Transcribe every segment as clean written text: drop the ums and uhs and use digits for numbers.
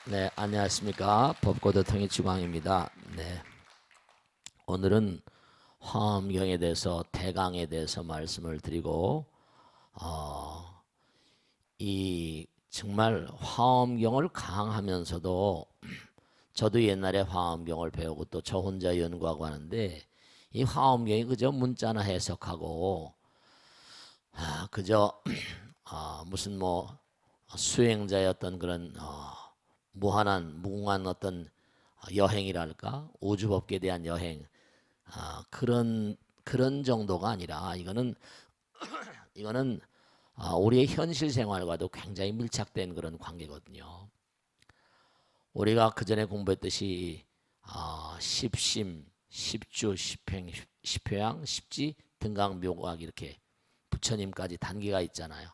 네, 안녕하십니까. 법고도 통일지광입니다. 네, 오늘은 화엄경에 대해서 대강에 대해서 말씀을 드리고 어, 이 정말 화엄경을 강하면서도 저도 옛날에 화엄경을 배우고 또 저 혼자 연구하고 하는데 이 화엄경이 그저 문자나 해석하고 그저 무슨 뭐 수행자의 어떤 그런 무한한 무궁한 어떤 여행이랄까 우주법계에 대한 여행 그런 정도가 아니라 이거는 우리의 현실 생활과도 굉장히 밀착된 그런 관계거든요. 우리가 그 전에 공부했듯이 십심, 십주, 십행, 십회양, 십지, 등강묘각 이렇게 부처님까지 단계가 있잖아요.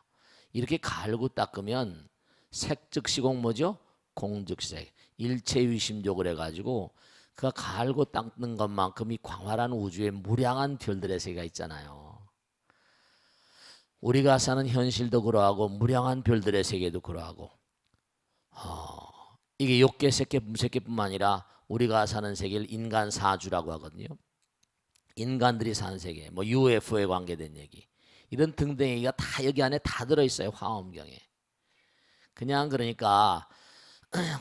이렇게 갈고 닦으면 색즉시공 뭐죠? 공즉색 일체유심조 그래가지고 그가 갈고 닦는 것만큼 이 광활한 우주에 무량한 별들의 세계가 있잖아요. 우리가 사는 현실도 그러하고 무량한 별들의 세계도 그러하고 이게 욕계 세계 무색계뿐만 아니라 우리가 사는 세계를 인간 사주라고 하거든요. 인간들이 사는 세계 뭐 UFO에 관계된 얘기 이런 등등 얘기가 다 여기 안에 다 들어있어요. 화엄경에. 그냥 그러니까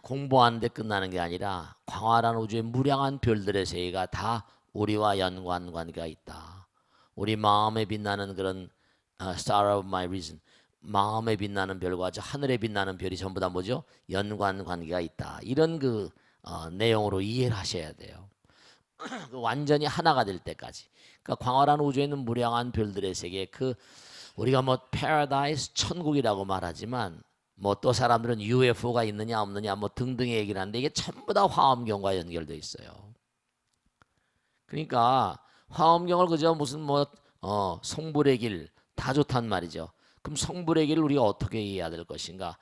공부하는데 끝나는 게 아니라 광활한 우주의 무량한 별들의 세계가 다 우리와 연관관계가 있다. 우리 마음에 빛나는 그런 Star of My Reason, 마음에 빛나는 별과 저 하늘에 빛나는 별이 전부 다 뭐죠? 연관관계가 있다. 이런 그 내용으로 이해를 하셔야 돼요. 완전히 하나가 될 때까지. 그러니까 광활한 우주에 있는 무량한 별들의 세계, 그 우리가 뭐 패러다이스 천국이라고 말하지만 뭐 또 사람들은 UFO가 있느냐 없느냐 뭐 등등의 얘기를 하는데 이게 전부 다 화엄경과 연결돼 있어요. 그러니까 화엄경을 그저 무슨 뭐 성불의 길 다 좋단 말이죠. 그럼 성불의 길을 우리가 어떻게 이해해야 될 것인가?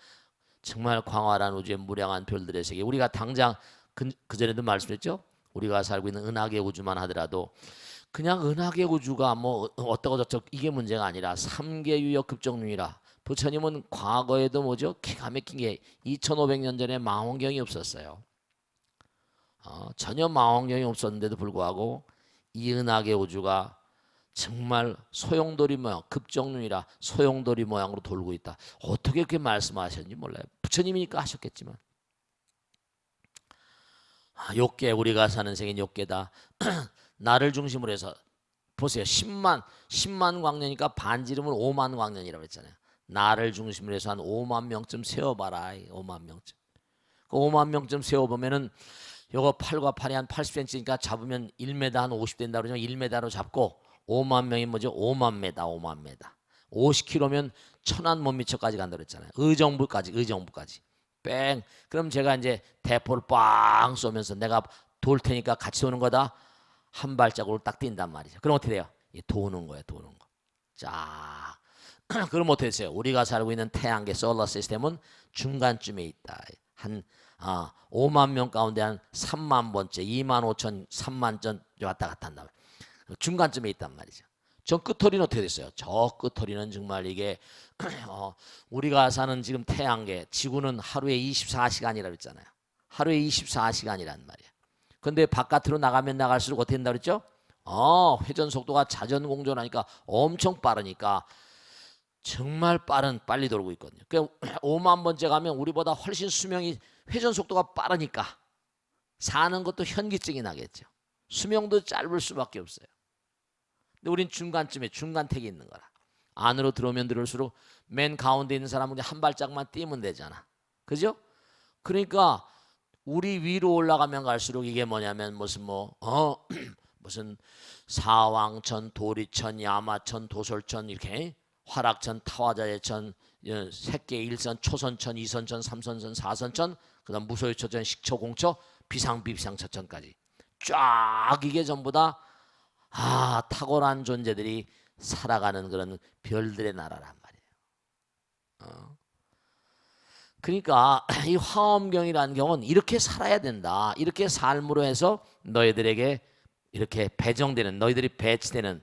정말 광활한 우주의 무량한 별들의 세계. 우리가 당장 그전에도 말씀했죠. 우리가 살고 있는 은하계 우주만 하더라도 그냥 은하계 우주가 뭐 어떠고 저쩌고 이게 문제가 아니라 삼계 유역 급정류이라 부처님은 과거에도 뭐죠? 기가 막힌 게 2500년 전에 망원경이 없었어요. 전혀 망원경이 없었는데도 불구하고 이 은하계 우주가 정말 소용돌이 모양 급정류이라 소용돌이 모양으로 돌고 있다. 어떻게 그렇게 말씀하셨는지 몰라요. 부처님이니까 하셨겠지만 욕계 우리가 사는 세계는 욕계다. 나를 중심으로 해서 보세요. 10만 광년이니까 반지름은 5만 광년이라고 했잖아요. 나를 중심으로 해서 한 5만 명쯤 세워봐라. 5만 명쯤. 그 5만 명쯤 세워보면은 요거 팔과 팔이 한 80cm니까 잡으면 1m 한 50 된다 그러죠. 1m로 잡고 5만 명이 뭐죠? 5만 메다 5만 메다. 50km면 천안 못 미쳐까지 간다 그랬잖아요. 의정부까지. 뺑. 그럼 제가 이제 대포를 빵 쏘면서 내가 돌 테니까 같이 도는 거다. 한 발자국을 딱 뛴단 말이죠. 그럼 어떻게 돼요? 도는 거예요, 도는 거. 자, 그럼 어떻게 됐어요? 우리가 살고 있는 태양계 솔라 시스템은 중간쯤에 있다. 한 5만 명 가운데 한 3만 번째, 2만 5천, 3만 전 왔다 갔다 한다. 중간쯤에 있단 말이죠. 저 끝터리는 어떻게 됐어요? 저 끝터리는 정말 이게 우리가 사는 지금 태양계, 지구는 하루에 24시간이라고 했잖아요. 하루에 24시간이란 말이야. 근데 바깥으로 나가면 나갈수록 어떻게 된다 그랬죠? 회전 속도가 자전 공전하니까 엄청 빠르니까 정말 빨리 돌고 있거든요. 그러니까 5만 번째 가면 우리보다 훨씬 수명이 회전 속도가 빠르니까 사는 것도 현기증이 나겠죠. 수명도 짧을 수밖에 없어요. 근데 우린 중간쯤에 중간택이 있는 거라. 안으로 들어오면 들어올수록 맨 가운데 있는 사람은 한 발짝만 뛰면 되잖아. 그죠? 그러니까 우리 위로 올라가면 갈수록 이게 뭐냐면 무슨 무슨 사왕천, 도리천, 야마천, 도솔천 이렇게 화락천, 타화자재천, 색계 일선, 초선천, 이선천, 삼선천, 사선천, 그다음 무소유초천, 식초, 공초, 비상비상처천까지 쫙 이게 전부 다 탁월한 존재들이 살아가는 그런 별들의 나라란 말이에요. 그러니까 이 화엄경이라는 경우는 이렇게 살아야 된다. 이렇게 삶으로 해서 너희들에게 이렇게 배정되는 너희들이 배치되는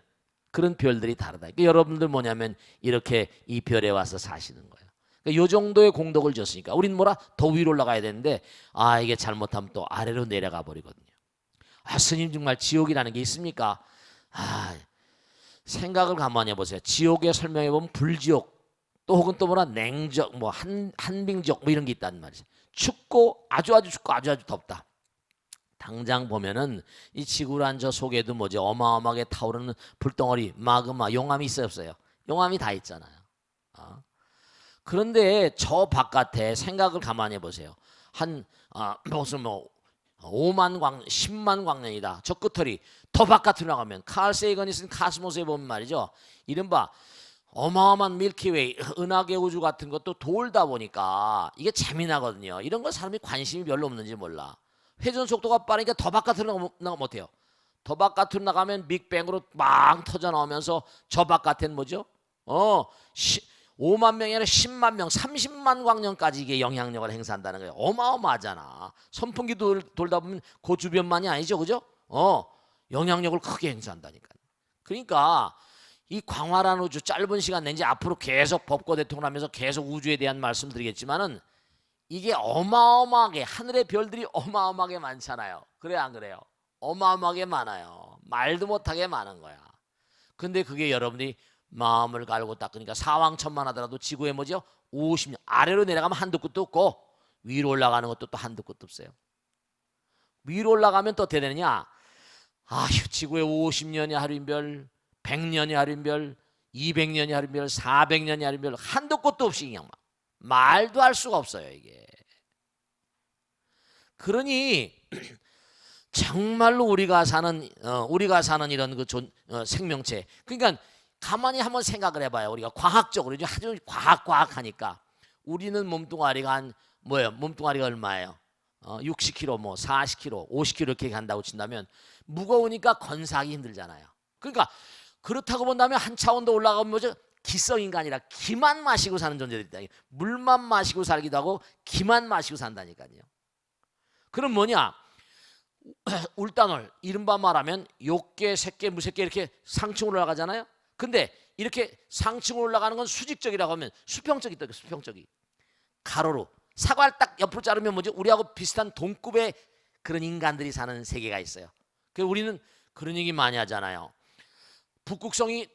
그런 별들이 다르다. 그러니까 여러분들 뭐냐면 이렇게 이 별에 와서 사시는 거예요. 그러니까 요 정도의 공덕을 줬으니까 우린 뭐라 더 위로 올라가야 되는데 이게 잘못하면 또 아래로 내려가 버리거든요. 스님 정말 지옥이라는 게 있습니까? 생각을 가만히 해보세요. 지옥에 설명해 보면 불지옥 또 혹은 또 뭐라 냉적 뭐 한빙지옥 뭐 이런 게 있단 말이죠. 춥고 아주 춥고 아주 덥다. 당장 보면은 이 지구란 저 속에도 뭐지 어마어마하게 타오르는 불덩어리 마그마 용암이 있어요 없어요? 용암이 다 있잖아요. 그런데 저 바깥에 생각을 가만히 해보세요. 한 무슨 뭐 5만 광 10만 광년이다. 저 끝털이 더 바깥으로 나가면 칼 세이건이 쓴 카스모스에 보면 말이죠. 이른바 어마어마한 밀키웨이 은하계 우주 같은 것도 돌다 보니까 이게 재미나거든요. 이런 거 사람이 관심이 별로 없는지 몰라. 회전 속도가 빠르니까 더 바깥으로 나가면 못해요. 더 바깥으로 나가면 빅뱅으로 막 터져 나오면서 저 바깥엔 뭐죠? 5만 명이 아니라 10만 명, 30만 광년까지 이게 영향력을 행사한다는 거예요. 어마어마하잖아. 선풍기 돌다 보면 그 주변만이 아니죠, 그죠? 영향력을 크게 행사한다니까. 그러니까 이 광활한 우주 짧은 시간 내지 앞으로 계속 법고 대통하면서 계속 우주에 대한 말씀드리겠지만은 이게 어마어마하게 하늘의 별들이 어마어마하게 많잖아요. 그래 안 그래요? 어마어마하게 많아요. 말도 못하게 많은 거야. 근데 그게 여러분들이 마음을 갈고 닦으니까 사왕천만하더라도 지구에 뭐죠? 50년 아래로 내려가면 한두 끝도 없고 위로 올라가는 것도 또 한두 끝도 없어요. 위로 올라가면 또 어떻게 되느냐? 지구에 50년이 하루인별, 100년이 하루인별, 200년이 하루인별, 400년이 하루인별 한두 끝도 없이 그냥 말도 할 수가 없어요 이게. 그러니 정말로 우리가 사는 이런 그 생명체, 그러니까 가만히 한번 생각을 해봐요. 우리가 과학적으로 이제 아주 과학하니까 우리는 몸뚱아리가 한 뭐예요? 몸뚱아리가 얼마예요? 60kg, 뭐 40kg, 50kg 이렇게 간다고 친다면 무거우니까 건사하기 힘들잖아요. 그러니까 그렇다고 본다면 한 차원 더 올라가면 뭐죠? 기성 인간이라 기만 마시고 사는 존재들이 있다. 물만 마시고 살기도 하고 기만 마시고 산다니까요. 그럼 뭐냐? 울단월 이른바 말하면 욕계, 색계, 무색계 이렇게 상층으로 올라가잖아요. 근데 이렇게 상층으로 올라가는 건 수직적이라고 하면 수평적이 있다. 수평적이 가로로 사과를 딱 옆으로 자르면 뭐죠? 우리하고 비슷한 동급의 그런 인간들이 사는 세계가 있어요. 그래서 우리는 그런 얘기 많이 하잖아요. 북극성이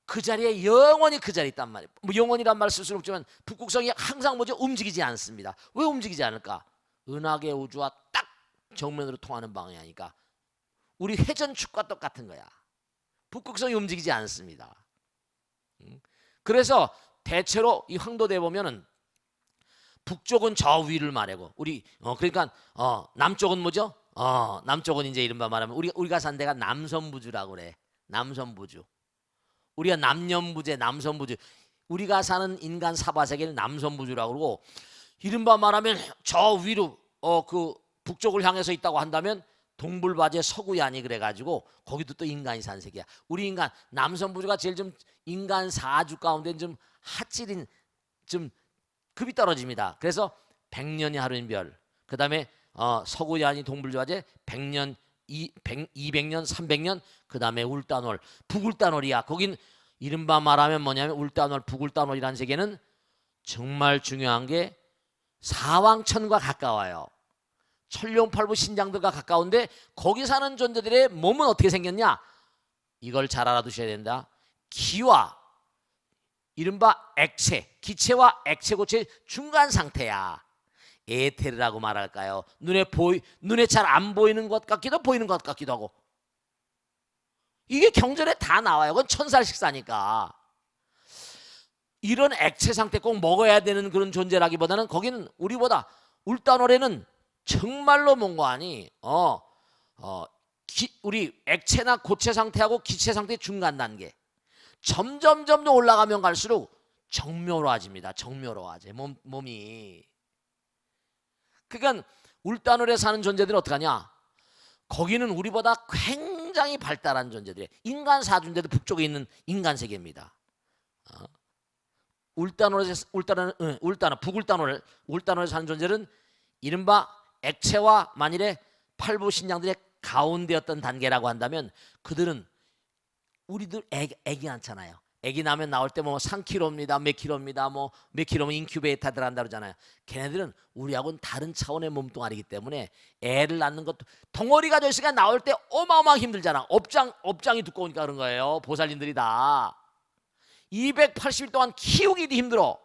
그 자리에 영원히 그 자리에 있단 말이에요. 뭐 영원이란 말 쓸 수는 없지만 북극성이 항상 뭐죠? 움직이지 않습니다. 왜 움직이지 않을까? 은하계 우주와 딱 정면으로 통하는 방향이니까 우리 회전축과 똑같은 거야. 북극성이 움직이지 않습니다. 그래서 대체로 이 황도대 보면은 북쪽은 저 위를 말하고 우리 그러니까 남쪽은 뭐죠? 남쪽은 이제 이른바 말하면 우리가 산 데가 남선부주라고 그래. 남선부주. 우리가 남년부재 남선부주. 우리가 사는 인간 사바세계를 남선부주라고 그러고 이른바 말하면 저 위로 그 북쪽을 향해서 있다고 한다면 동불바제 서구야니 그래가지고 거기도 또 인간이 산 세계야. 우리 인간 남선부주가 제일 좀 인간 사주 가운데 좀 핫질인 좀 급이 떨어집니다. 그래서 100년이 하루인 별. 그 다음에 서구야니 동불바제 100년 200년 300년 그 다음에 울단월 북울단월이야. 거긴 이른바 말하면 뭐냐면 울단월 북울단월이라는 세계는 정말 중요한 게 사왕천과 가까워요. 천룡팔부 신장들과 가까운데 거기 사는 존재들의 몸은 어떻게 생겼냐? 이걸 잘 알아두셔야 된다. 기와 이른바 액체, 기체와 액체 고체의 중간 상태야. 에테르라고 말할까요? 눈에 잘 안 보이는 것 같기도 보이는 것 같기도 하고. 이게 경전에 다 나와요. 그건 천살 식사니까. 이런 액체 상태 꼭 먹어야 되는 그런 존재라기보다는 거기는 우리보다 울단월에는 정말로 뭔가 아니 우리 액체나 고체 상태하고 기체 상태 중간 단계 점점 올라가면 갈수록 정묘로워집니다. 정묘로워져 몸이. 그러니까 울단월에 사는 존재들은 어떡하냐? 거기는 우리보다 굉장히 발달한 존재들이에요. 인간 사주인데도 북쪽에 있는 인간 세계입니다. 북울단월에 사는 존재는 이른바 액체와 만일에 팔부 신장들의 가운데 어떤 단계라고 한다면 그들은 우리들 애기 낳잖아요. 아기 나면 나올 때 뭐 3kg입니다, 몇 킬로입니다, 뭐 몇 킬로면 인큐베이터 들어간다 그러잖아요. 걔네들은 우리하고는 다른 차원의 몸뚱아리이기 때문에 애를 낳는 것도 덩어리가 됐으니까 나올 때 어마어마하게 힘들잖아. 업장이 두꺼우니까 그런 거예요. 보살님들이 다 280일 동안 키우기도 힘들어.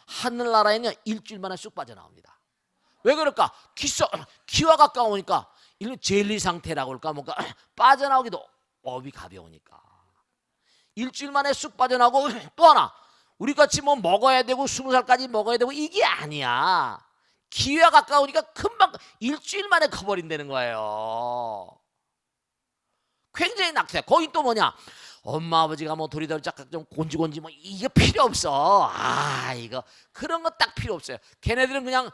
하늘나라에는 일주일 만에 쑥 빠져나옵니다. 왜 그럴까? 키와 가까우니까 이런 젤리 상태라고 할까 뭔가 빠져나오기도 업이 가벼우니까 일주일 만에 쑥 빠져나오고, 또 하나 우리같이 뭐 먹어야 되고 20살까지 먹어야 되고 이게 아니야. 기회가 가까우니까 금방 일주일 만에 커버린다는 거예요. 굉장히 낙태. 거기 또 뭐냐, 엄마 아버지가 뭐 도리도리 짝짝 좀 곤지곤지 뭐 이게 필요 없어. 이거 그런 거 딱 필요 없어요. 걔네들은 그냥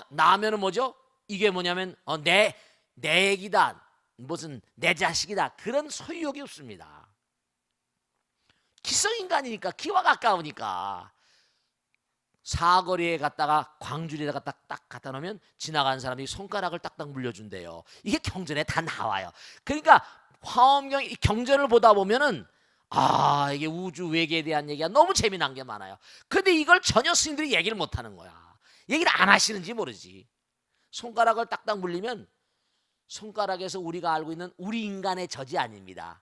나면은 뭐죠? 이게 뭐냐면 내 애기다, 무슨 내 자식이다, 그런 소유욕이 없습니다. 기성인간이니까, 기와 가까우니까. 사거리에 갔다가 광주리에다가 딱 갖다 놓으면 지나가는 사람이 손가락을 딱딱 물려준대요. 이게 경전에 다 나와요. 그러니까 화엄경 경전을 보다 보면은 이게 우주 외계에 대한 얘기가 너무 재미난 게 많아요. 근데 이걸 전혀 스님들이 얘기를 못하는 거야. 얘기를 안 하시는지 모르지. 손가락을 딱딱 물리면 손가락에서 우리가 알고 있는 우리 인간의 젖이 아닙니다.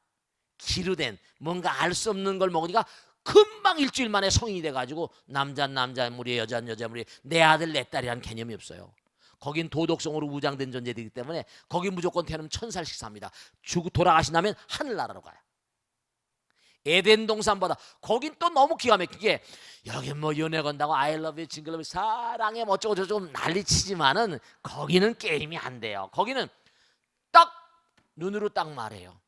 기르된 뭔가 알 수 없는 걸 먹으니까 금방 일주일 만에 성인이 돼가지고 남자는 남자물이, 여자는 여자물이, 내 아들 내 딸이라는 개념이 없어요. 거긴 도덕성으로 무장된 존재들이기 때문에 거기 무조건 태어나면 1000살씩 삽니다. 돌아가신 다음에 하늘나라로 가요. 에덴 동산보다 거긴 또 너무 기가 막히게, 여기 뭐 연애 건다고 I love you, 징글러브 사랑해 뭐 어쩌고 저쩌고 난리치지만은 거기는 게임이 안 돼요. 거기는 딱 눈으로 딱 말해요.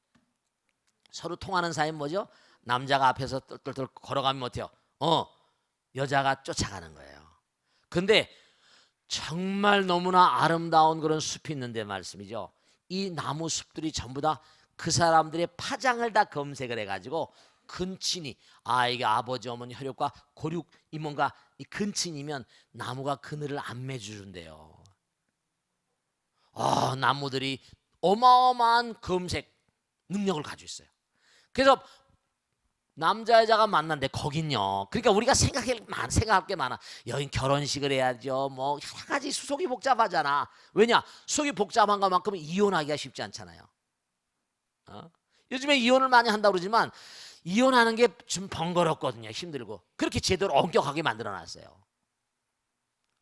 서로 통하는 사이는 뭐죠? 남자가 앞에서 똘똘똘 걸어가면 어때요? 여자가 쫓아가는 거예요. 근데 정말 너무나 아름다운 그런 숲이 있는데 말씀이죠. 이 나무 숲들이 전부 다 그 사람들의 파장을 다 검색을 해가지고 근친이, 이게 아버지 어머니 혈육과 고륙 이 뭔가 이 근친이면 나무가 그늘을 안 맺어준대요. 나무들이 어마어마한 검색 능력을 가지고 있어요. 그래서 남자 여자가 만난데 거긴요. 그러니까 우리가 생각할 게 많아. 여긴 결혼식을 해야죠. 뭐 여러 가지 속이 복잡하잖아. 왜냐? 속이 복잡한 것만큼은 이혼하기가 쉽지 않잖아요. 요즘에 이혼을 많이 한다고 그러지만 이혼하는 게 좀 번거롭거든요. 힘들고. 그렇게 제대로 엄격하게 만들어놨어요.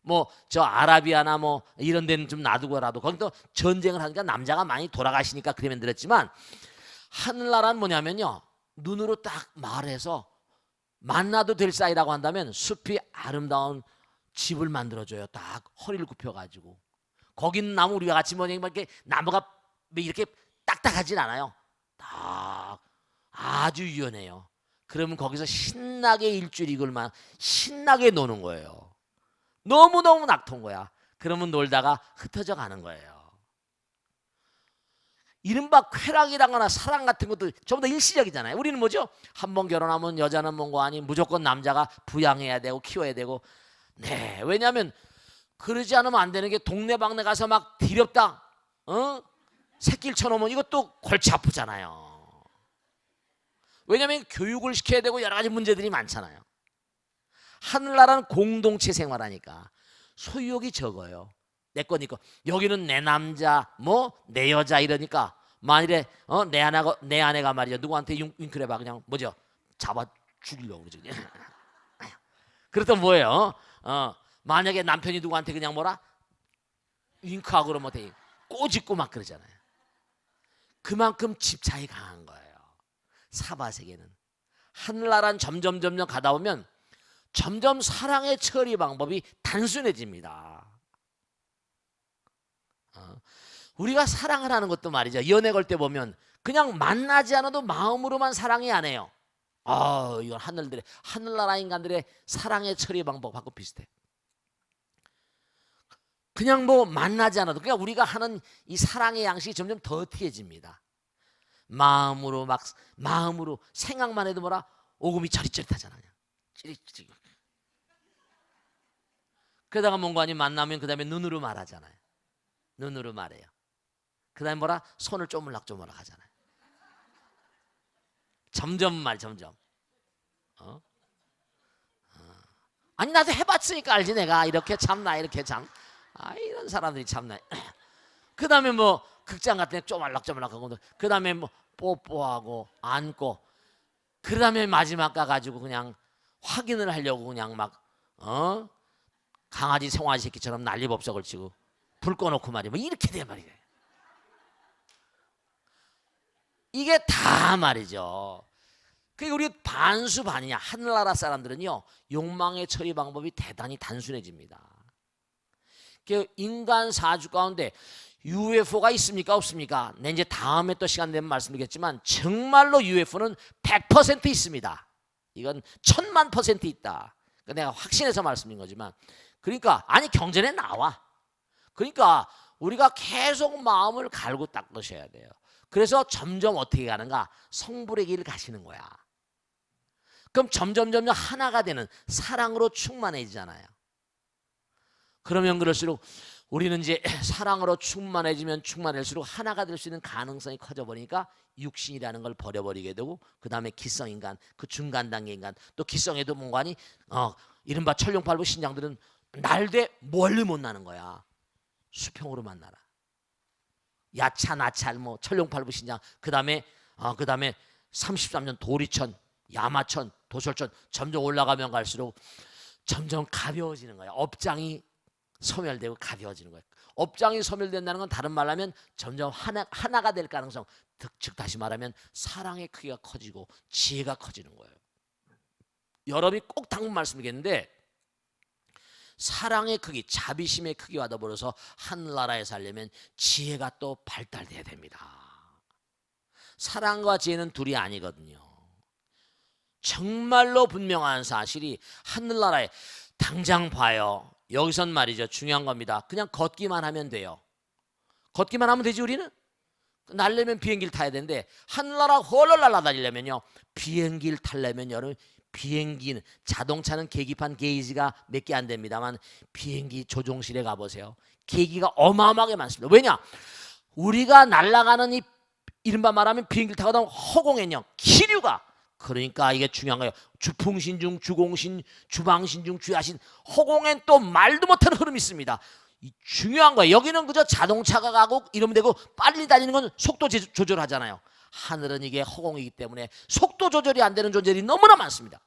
뭐 저 아라비아나 뭐 이런 데는 좀 놔두고라도 거기 또 전쟁을 하니까 남자가 많이 돌아가시니까 그렇게 만들었지만, 하늘나라는 뭐냐면요, 눈으로 딱 말해서 만나도 될 사이라고 한다면 숲이 아름다운 집을 만들어줘요. 딱 허리를 굽혀가지고. 거기는 나무 우리가 같이 뭐 이렇게 나무가 이렇게 딱딱하진 않아요. 딱 아주 유연해요. 그러면 거기서 신나게 일주일 이걸만 신나게 노는 거예요. 너무너무 낙토인 거야. 그러면 놀다가 흩어져 가는 거예요. 이른바 쾌락이라거나 사랑 같은 것도 전부 다 일시적이잖아요. 우리는 뭐죠? 한번 결혼하면 여자는 뭔가 아니 무조건 남자가 부양해야 되고 키워야 되고. 네, 왜냐하면 그러지 않으면 안 되는 게 동네방네 가서 막 디렵다 새끼를 쳐놓으면 이것도 골치 아프잖아요. 왜냐하면 교육을 시켜야 되고 여러 가지 문제들이 많잖아요. 하늘나라는 공동체 생활하니까 소유욕이 적어요. 내 거니까. 여기는 내 남자 뭐 내 여자 이러니까 만일에 내 아내가 말이죠, 누구한테 윙크를 해봐 그냥 뭐죠, 잡아 죽이려고 그러죠. 그렇다면 뭐예요? 만약에 남편이 누구한테 그냥 뭐라 윙크하고 그러면 어떻게 꼬집고 막 그러잖아요. 그만큼 집착이 강한 거예요. 사바세계는. 하늘나라는 점점 가다 보면 점점 사랑의 처리 방법이 단순해집니다. 우리가 사랑을 하는 것도 말이죠, 연애 걸 때 보면 그냥 만나지 않아도 마음으로만 사랑이 안 해요. 이건 하늘나라 인간들의 사랑의 처리 방법하고 비슷해. 그냥 뭐 만나지 않아도 그냥 우리가 하는 이 사랑의 양식이 점점 더티해집니다. 마음으로 생각만 해도 뭐라 오금이 저릿저릿하잖아요. 찌릿찌릿. 그러다가 뭔가 아니 만나면 그 다음에 눈으로 말하잖아요. 눈으로 말해요. 그 다음에 뭐라 손을 쪼물락쪼물락 하잖아요. 점점. 아니 나도 해봤으니까 알지 내가 이렇게 참나 이렇게 참. 이런 사람들이 참나. 그 다음에 뭐 극장 같은 데 쪼말락쪼말락하고 그 다음에 뭐 뽀뽀하고 안고 그 다음에 마지막 가가지고 그냥 확인을 하려고 그냥 막 강아지 송아지 새끼처럼 난리법석을 치고 불 꺼놓고 말이야 뭐 이렇게 돼 말이야. 이게 다 말이죠. 그게 우리 반수반이냐. 하늘나라 사람들은요 욕망의 처리 방법이 대단히 단순해집니다. 그 인간 사주 가운데 UFO가 있습니까 없습니까? 내 이제 다음에 또 시간 되면 말씀드리겠지만 정말로 UFO는 100% 있습니다. 이건 1000만% 있다. 그러니까 내가 확신해서 말씀드린 거지만 그러니까 아니 경전에 나와. 그러니까 우리가 계속 마음을 갈고 닦으셔야 돼요. 그래서 점점 어떻게 가는가? 성불의 길을 가시는 거야. 그럼 점점 하나가 되는 사랑으로 충만해지잖아요. 그러면 그럴수록 우리는 이제 사랑으로 충만해질수록 하나가 될 수 있는 가능성이 커져 버리니까 육신이라는 걸 버려버리게 되고 그 다음에 기성인간, 그 중간 단계 인간, 또 기성에도 뭔가니 이른바 천룡팔부 신장들은 날되 멀리 못 나는 거야. 수평으로 만나라. 야차 나찰 뭐 천룡팔부 신장 그 다음에 33년 도리천, 야마천, 도솔천 점점 올라가면 갈수록 점점 가벼워지는 거야. 업장이 소멸되고 가벼워지는 거예요. 업장이 소멸된다는 건 다른 말로 하면 점점 하나가 될 가능성, 즉 다시 말하면 사랑의 크기가 커지고 지혜가 커지는 거예요. 여러분이 꼭 당분 말씀드리겠는데 사랑의 크기, 자비심의 크기와 더불어서 하늘나라에 살려면 지혜가 또 발달돼야 됩니다. 사랑과 지혜는 둘이 아니거든요. 정말로 분명한 사실이 하늘나라에 당장 봐요. 여기선 말이죠. 중요한 겁니다. 그냥 걷기만 하면 돼요. 걷기만 하면 되지 우리는? 날려면 비행기를 타야 되는데 하늘나라 헐헐 날아다니려면요. 비행기를 타려면 여러분 비행기는 자동차는 계기판 게이지가 몇 개 안 됩니다만 비행기 조종실에 가보세요. 계기가 어마어마하게 많습니다. 왜냐? 우리가 날아가는 이 이른바 말하면 비행기를 타고 나면 허공에는요. 기류가 그러니까 이게 중요한 거예요. 주풍신 중 주공신, 주방신 중 주야신. 허공엔 또 말도 못하는 흐름이 있습니다. 중요한 거예요. 여기는 그저 자동차가 가고 이러면 되고 빨리 달리는 건 속도 조절하잖아요. 하늘은 이게 허공이기 때문에 속도 조절이 안 되는 존재들이 너무나 많습니다.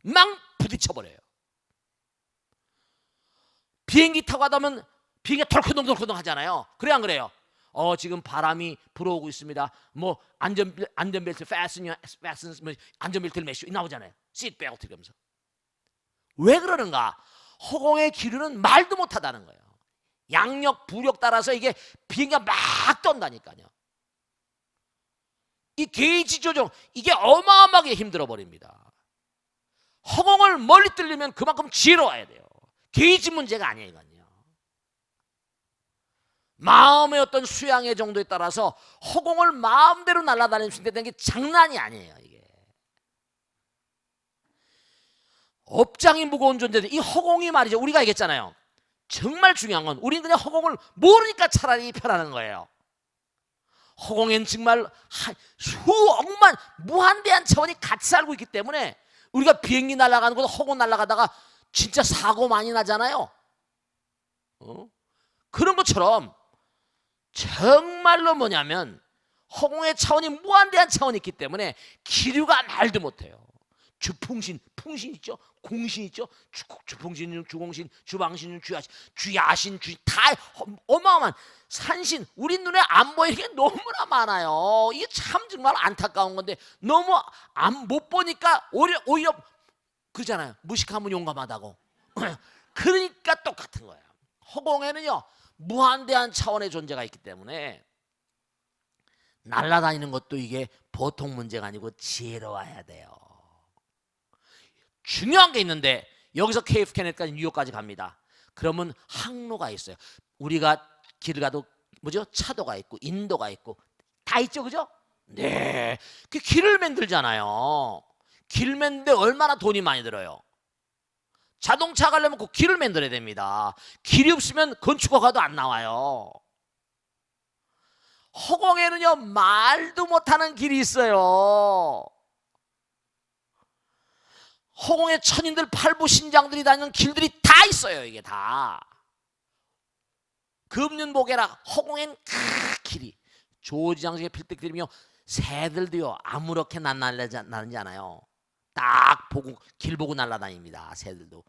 막 부딪혀버려요. 비행기 타고 가다 보면 비행기가 덜컹덜컹 하잖아요. 그래 안 그래요? 지금 바람이 불어오고 있습니다. 뭐 안전벨트 fasten 뭐 안전벨트를 매시고 나오잖아요. 시트벨트 이러면서. 왜 그러는가? 허공의 기류는 말도 못하다는 거예요. 양력 부력 따라서 이게 비행기가 막 떤다니까요. 이 게이지 조정 이게 어마어마하게 힘들어 버립니다. 허공을 멀리 뚫리면 그만큼 지혜로워야 돼요. 게이지 문제가 아니에요. 이건요. 마음의 어떤 수양의 정도에 따라서 허공을 마음대로 날아다닐 수 있는 게 장난이 아니에요. 이게 업장이 무거운 존재들 이 허공이 말이죠. 우리가 얘기했잖아요. 정말 중요한 건 우리는 그냥 허공을 모르니까 차라리 편하는 거예요. 허공엔 정말 수억만 무한대한 차원이 같이 살고 있기 때문에 우리가 비행기 날아가는 것도 허공 날아가다가 진짜 사고 많이 나잖아요. 그런 것처럼 정말로 뭐냐면 허공의 차원이 무한대한 차원이 있기 때문에 기류가 말도 못해요. 주풍신, 풍신 있죠? 공신 있죠? 주풍신, 주공신, 주방신, 주야신, 다 어마어마한 산신 우리 눈에 안 보이는 게 너무나 많아요. 이게 참 정말 안타까운 건데 너무 못 보니까 오히려 그러잖아요. 무식하면 용감하다고. 그러니까 똑같은 거예요. 허공에는요 무한대한 차원의 존재가 있기 때문에 날아다니는 것도 이게 보통 문제가 아니고 지혜로워야 돼요. 중요한 게 있는데 여기서 KF 케네디까지 뉴욕까지 갑니다. 그러면 항로가 있어요. 우리가 길을 가도 뭐죠? 차도가 있고 인도가 있고 다 있죠, 그죠? 네, 그 길을 만들잖아요. 길 만드는데 얼마나 돈이 많이 들어요. 자동차 가려면 그 길을 만들어야 됩니다. 길이 없으면 건축허가도 안 나와요. 허공에는요 말도 못하는 길이 있어요. 허공에 천인들 팔부신장들이 다니는 길들이 다 있어요. 이게 다 금륜보게라 허공엔 길이 조지장식의 필득들이며 새들도요 아무렇게 날아다니지 않아요. 딱 보고 길 보고 날아다닙니다. 새들도.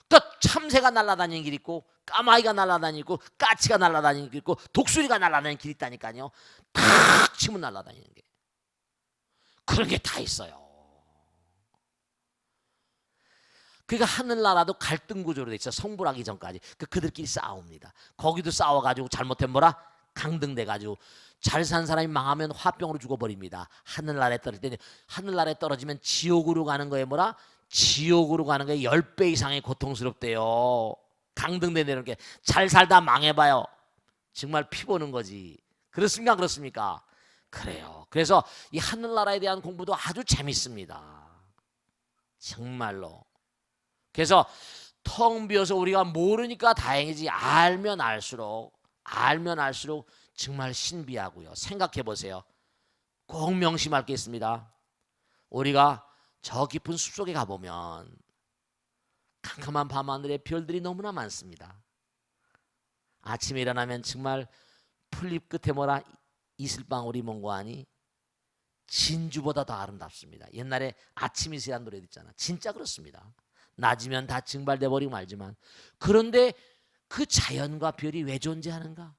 그러니까 참새가 날아다니는 길 있고 까마귀가 날아다니고 까치가 날아다니는 길 있고 독수리가 날아다니는 길 있다니까요. 탁 치면 날아다니는 게 그런 게 다 있어요. 그러니까 하늘나라도 갈등 구조로 돼 있어. 성불하기 전까지 그들끼리 싸웁니다. 거기도 싸워가지고 잘못된 뭐라 강등돼가지고 잘 산 사람이 망하면 화병으로 죽어버립니다. 하늘나라에 떨어질 때 하늘나라에 떨어지면 지옥으로 가는 거에 뭐라 지옥으로 가는 거에 10배 이상의 고통스럽대요. 강등되는 게 잘 살다 망해봐요. 정말 피 보는 거지. 그렇습니까? 그렇습니까? 그래요. 그래서 이 하늘나라에 대한 공부도 아주 재밌습니다. 정말로. 그래서 텅 비어서 우리가 모르니까 다행이지 알면 알수록 정말 신비하고요. 생각해 보세요. 꼭 명심할 게 있습니다. 우리가 저 깊은 숲속에 가보면 캄캄한 밤하늘에 별들이 너무나 많습니다. 아침에 일어나면 정말 풀잎 끝에 뭐라 이슬방울이 뭔고하니 진주보다 더 아름답습니다. 옛날에 아침이슬이라는 노래도 있잖아. 진짜 그렇습니다. 낮이면 다 증발돼 버리고 말지만 그런데 그 자연과 별이 왜 존재하는가?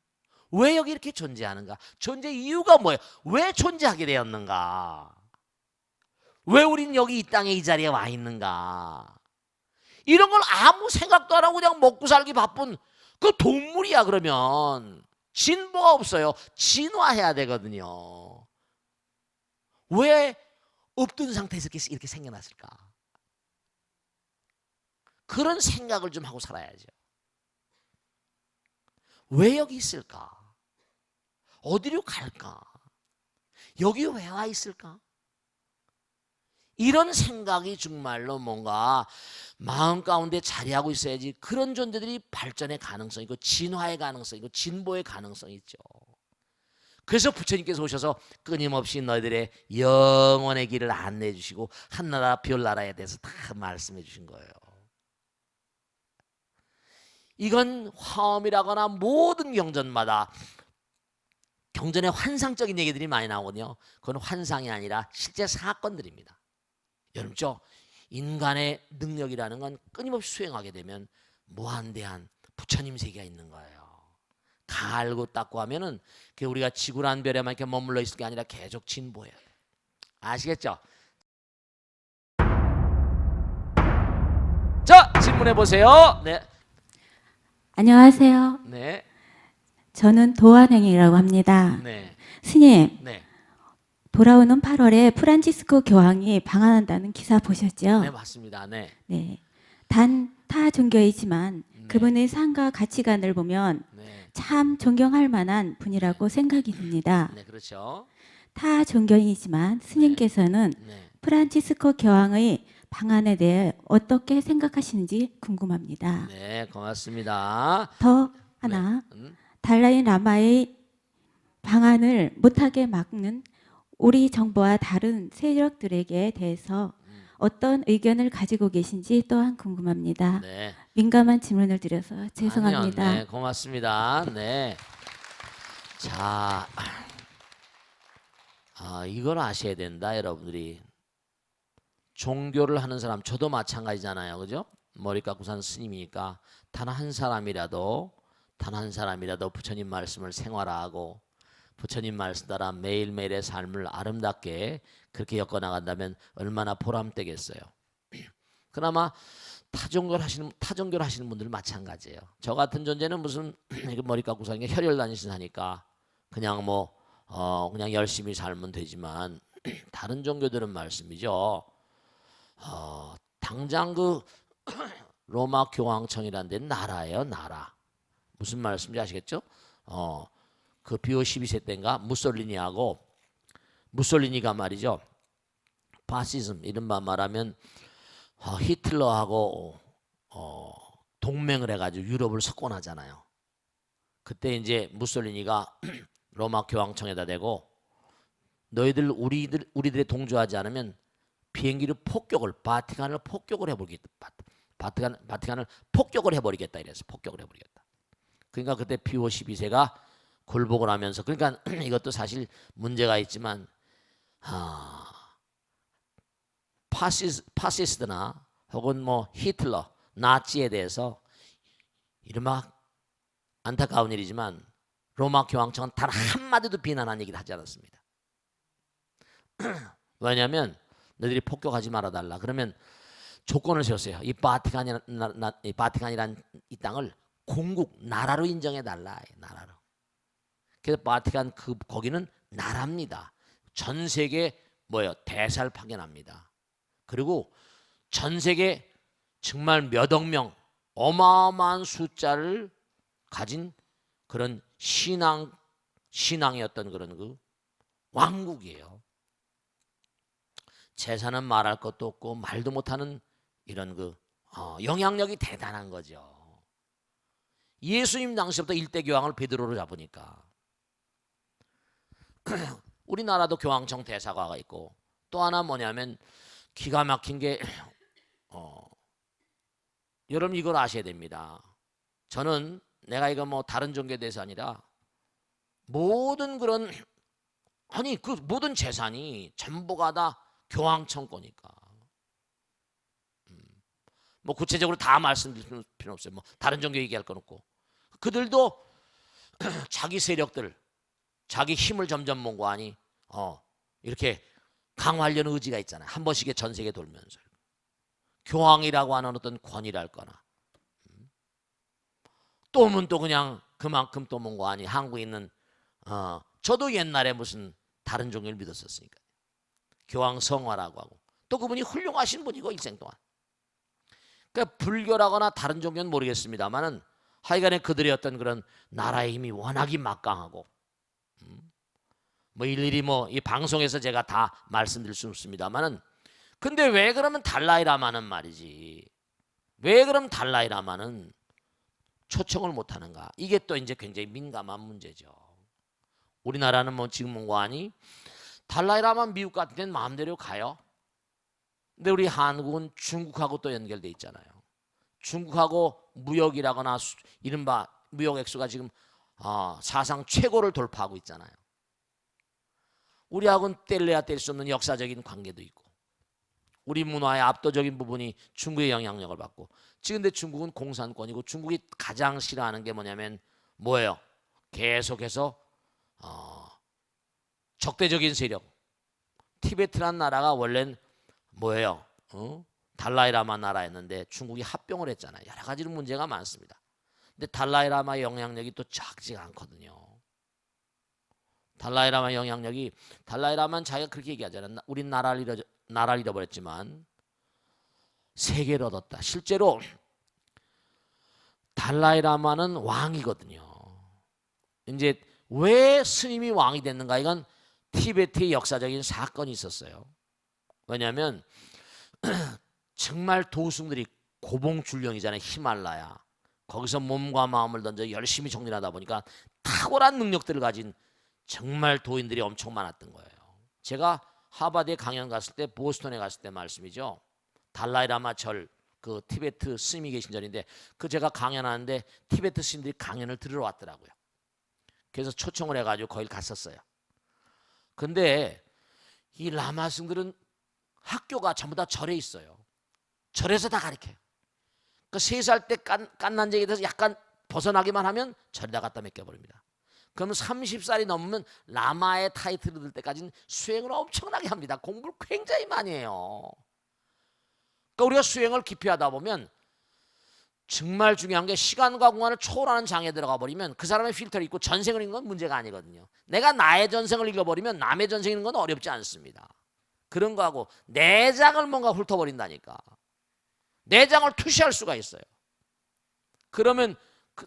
왜 여기 이렇게 존재하는가? 존재 이유가 뭐예요? 왜 존재하게 되었는가? 왜 우린 여기 이 땅에 이 자리에 와 있는가? 이런 걸 아무 생각도 안 하고 그냥 먹고 살기 바쁜 그 동물이야. 그러면 진보가 없어요. 진화해야 되거든요. 왜 없던 상태에서 이렇게 생겨났을까? 그런 생각을 좀 하고 살아야죠. 왜 여기 있을까? 어디로 갈까? 여기 왜 와 있을까? 이런 생각이 정말로 뭔가 마음 가운데 자리하고 있어야지 그런 존재들이 발전의 가능성이 있고 진화의 가능성이 있고 진보의 가능성이 있죠. 그래서 부처님께서 오셔서 끊임없이 너희들의 영원의 길을 안내해 주시고 한나라 별나라에 대해서 다 말씀해 주신 거예요. 이건 화엄이라거나 모든 경전마다 경전에 환상적인 얘기들이 많이 나오거든요. 그건 환상이 아니라 실제 사건들입니다. 여러분, 인간의 능력이라는 건 끊임없이 수행하게 되면 무한대한 부처님 세계가 있는 거예요. 갈고 닦고 하면은 우리가 지구라는 별에만 이렇게 머물러 있을 게 아니라 계속 진보해야 돼. 아시겠죠? 자, 질문해 보세요. 네. 안녕하세요. 네. 저는 도안행이라고 합니다. 네. 스님, 네. 돌아오는 8월에 프란치스코 교황이 방한한다는 기사 보셨죠? 네, 맞습니다. 네. 네. 단 타 종교이지만 네. 그분의 삶과 가치관을 보면 네. 참 존경할 만한 분이라고 생각이 듭니다. 네, 그렇죠. 타 종교이지만 스님께서는 네. 프란치스코 교황의 방한에 대해 어떻게 생각하시는지 궁금합니다. 네, 고맙습니다. 더 하나, 네. 달라이 라마의 방한을 못하게 막는 우리 정부와 다른 세력들에게 대해서 어떤 의견을 가지고 계신지 또한 궁금합니다. 네. 민감한 질문을 드려서 죄송합니다. 아니요, 네, 고맙습니다. 네. 자, 이걸 아셔야 된다, 여러분들이. 종교를 하는 사람, 저도 마찬가지잖아요, 그죠? 머리 깎고 산 스님이니까 단 한 사람이라도 부처님 말씀을 생활하고 부처님 말씀 따라 매일매일의 삶을 아름답게 그렇게 엮어나간다면 얼마나 보람되겠어요. 그나마 타종교를 하시는 분들 마찬가지예요. 저 같은 존재는 무슨 머리 깎고 사는 게 혈혈단신 하니까 그냥 그냥 열심히 살면 되지만 다른 종교들은 말씀이죠. 당장 로마 교황청이라는 데는 나라예요, 나라. 무슨 말씀인지 아시겠죠? 비오 12세 때인가 무솔리니가 말이죠. 파시즘 이른바 말하면 히틀러하고 동맹을 해가지고 유럽을 석권하잖아요. 그때 이제 무솔리니가 로마 교황청에다 대고 너희들 우리들에 동조하지 않으면 비행기를 폭격을 바티칸을 폭격을 해버리겠다. 바티칸을 폭격을 해버리겠다 이래서 폭격을 해버리겠다. 그러니까 그때 피오 12세가 굴복을 하면서 그러니까 이것도 사실 문제가 있지만 파시스트나 혹은 뭐 히틀러, 나치에 대해서 이른바 안타까운 일이지만 로마 교황청은 단 한마디도 비난한 얘기를 하지 않았습니다. 왜냐하면 너희들이 폭격하지 말아달라. 그러면 조건을 세웠어요. 이 바티칸이란 이 땅을 공국 나라로 인정해달라. 나라로. 그래서 바티칸 거기는 나라입니다. 전 세계 뭐예요? 대사를 파견합니다. 그리고 전 세계 정말 몇 억 명 어마어마한 숫자를 가진 그런 신앙이었던 그런 그 왕국이에요. 재산은 말할 것도 없고 말도 못하는 이런 그 영향력이 대단한 거죠. 예수님 당시부터 일대 교황을 베드로로 잡으니까 우리나라도 교황청 대사과가 있고 또 하나 뭐냐면 기가 막힌 게 여러분 이걸 아셔야 됩니다. 저는 내가 이거 뭐 다른 종교에 대해서 아니라 모든 그런 그 모든 재산이 전부가 다 교황청 거니까 뭐 구체적으로 다 말씀드릴 필요 없어요. 뭐 다른 종교 얘기할 건 없고 그들도 자기 세력들 자기 힘을 점점 mon고하니 이렇게 강화하려는 의지가 있잖아요. 한 번씩에 전 세계 돌면서 교황이라고 하는 어떤 권위랄거나 또 오면 또 그냥 그만큼 또 mon고하니 한국에 있는 저도 옛날에 무슨 다른 종교를 믿었었으니까 교황 성화라고 하고 또 그분이 훌륭하신 분이고 일생 동안 그러니까 불교라거나 다른 종교는 모르겠습니다만은 하여간에 그들의 어떤 그런 나라의 힘이 워낙이 막강하고 뭐 일일이 뭐 이 방송에서 제가 다 말씀드릴 수 없습니다만은 근데 왜 그러면 달라이라마는 말이지 왜 그럼 달라이라마는 초청을 못하는가 이게 또 이제 굉장히 민감한 문제죠. 우리나라는 뭐 지금 뭔가 하니 달라이라마 미국 같은 데는 마음대로 가요. 근데 우리 한국은 중국하고 또 연결돼 있잖아요. 중국하고 무역이라거나 이른바 무역 액수가 지금 사상 최고를 돌파하고 있잖아요. 우리하고는 뗄래야 뗄 수 없는 역사적인 관계도 있고 우리 문화의 압도적인 부분이 중국의 영향력을 받고 지금 근데 중국은 공산권이고 중국이 가장 싫어하는 게 뭐냐면 뭐예요? 계속해서 적대적인 세력 티베트란 나라가 원래는 뭐예요? 달라이라마 나라였는데 중국이 합병을 했잖아요. 여러 가지로 문제가 많습니다. 근데 달라이라마의 영향력이 또 작지가 않거든요. 달라이라마의 영향력이 달라이라마는 자기가 그렇게 얘기하잖아요. 우린 나라를 잃어버렸지만 세계를 얻었다. 실제로 달라이라마는 왕이거든요. 이제 왜 스님이 왕이 됐는가? 이건 티베트의 역사적인 사건이 있었어요. 왜냐하면 정말 도승들이 고봉출령이잖아요. 히말라야. 거기서 몸과 마음을 던져 열심히 정진하다 보니까 탁월한 능력들을 가진 정말 도인들이 엄청 많았던 거예요. 제가 하버드에 강연 갔을 때 보스턴에 갔을 때 말씀이죠. 달라이라마 절 그 티베트 스님이 계신 절인데 그 제가 강연하는데 티베트 스님들이 강연을 들으러 왔더라고요. 그래서 초청을 해가지고 거길 갔었어요. 근데 이 라마 스님들은 학교가 전부 다 절에 있어요. 절에서 다 가르쳐요. 그 3살 때 깐난쟁이에 대해서 약간 벗어나기만 하면 절에다 갖다 맡겨버립니다. 그러면 30살이 넘으면 라마의 타이틀을 들 때까지는 수행을 엄청나게 합니다. 공부를 굉장히 많이 해요. 그러니까 우리가 수행을 깊이 하다 보면 정말 중요한 게 시간과 공간을 초월하는 장애에 들어가 버리면 그 사람의 필터를 읽고 전생을 읽는 건 문제가 아니거든요. 내가 나의 전생을 읽어버리면 남의 전생 읽는 건 어렵지 않습니다. 그런 거하고 내장을 뭔가 훑어버린다니까. 내장을 투시할 수가 있어요. 그러면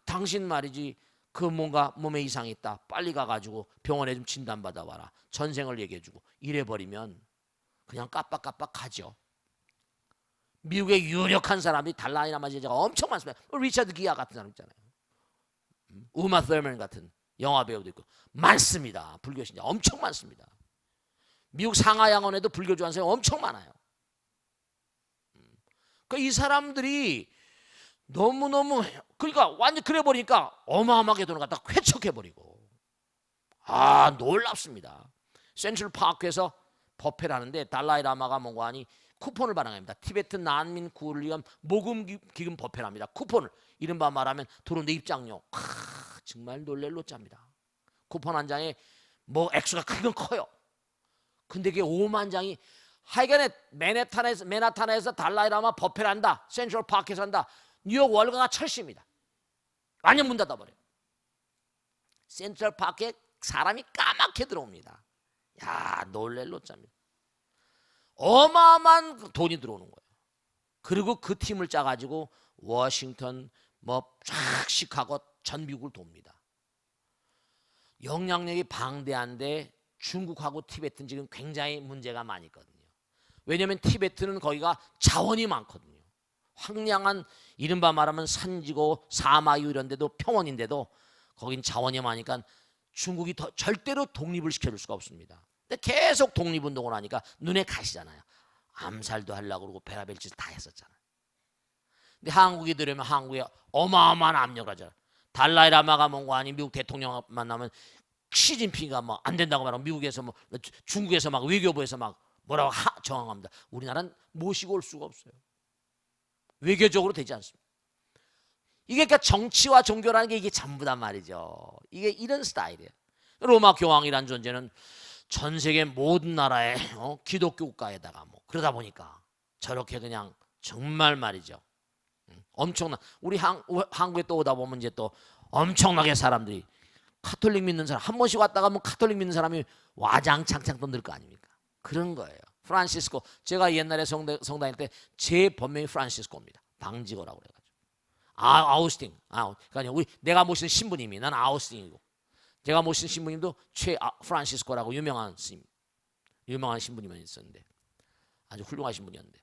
당신 말이지 그 뭔가 몸에 이상이 있다. 빨리 가가지고 병원에 좀 진단받아 와라. 전생을 얘기해주고 이래버리면 그냥 깜빡깜빡 가죠. 미국의 유력한 사람이 달라이라마 제자가 엄청 많습니다. 리처드 기아 같은 사람 있잖아요. 우마 서먼 같은 영화 배우도 있고 많습니다. 불교 신자 엄청 많습니다. 미국 상하양원에도 불교 좋아하는 사람이 엄청 많아요. 그러니까 이 사람들이 너무너무 그러니까 완전 그래 버리니까 어마어마하게 돈을 갖다 회척해 버리고 놀랍습니다. 센트럴 파크에서 법회를 하는데 달라이 라마가 뭔가 하니 쿠폰을 발행합니다. 티베트 난민 구호를 위한 모금 기금 법회를 합니다. 쿠폰을 이른바 말하면 들어오는데 입장료 정말 놀랄 노짜입니다. 쿠폰 한 장에 뭐 액수가 크긴 커요. 근데 그게 5만 장이 하여간에 맨하탄에서 달라이 라마 법회를 한다. 센트럴 파크에서 한다. 뉴욕 월가가 철시입니다. 완전 문 닫아버려요. 센트럴 파크에 사람이 까맣게 들어옵니다. 야, 놀랄 노짜입니다. 어마어마한 돈이 들어오는 거예요. 그리고 그 팀을 짜가지고 워싱턴 쫙 시카고 전 미국을 돕니다. 영향력이 방대한데 중국하고 티베트는 지금 굉장히 문제가 많이 있거든요. 왜냐하면 티베트는 거기가 자원이 많거든요. 황량한 이른바 말하면 산지고 사마유 이런 데도 평원인데도 거긴 자원이 많으니까 중국이 절대로 독립을 시켜줄 수가 없습니다. 근데 계속 독립운동을 하니까 눈에 가시잖아요. 암살도 하려고 그러고 별의별 짓을 다 했었잖아요. 근데 한국이 들으면 한국에 어마어마한 압력을 하잖아요. 달라이 라마가 뭔가 아니 미국 대통령 만나면 시진핑이가 뭐 안 된다고 말하고 미국에서 뭐 중국에서 막 외교부에서 막 뭐라고 저항합니다. 우리나라는 모시고 올 수가 없어요. 외교적으로 되지 않습니다. 이게 그러니까 정치와 종교라는 게 이게 전부단 말이죠. 이게 이런 스타일이에요. 로마 교황이란 존재는 전 세계 모든 나라의 기독교 국가에다가 뭐 그러다 보니까 저렇게 그냥 정말 말이죠. 엄청난 우리 한국에 또 오다 보면 이제 또 엄청나게 사람들이 카톨릭 믿는 사람 한 번씩 왔다가 뭐 카톨릭 믿는 사람이 와장창창 또 늘 거 아닙니까? 그런 거예요. 프란시스코 제가 옛날에 성당일 때 제 본명이 프란시스코입니다. 방직어라고 그래가지고 아우스틴 그러니까 우리 내가 모시는 신부님이 난 아우스틴이고 제가 모시는 신부님도 프란시스코라고 유명한 신부님이 있었는데 아주 훌륭하신 분이었는데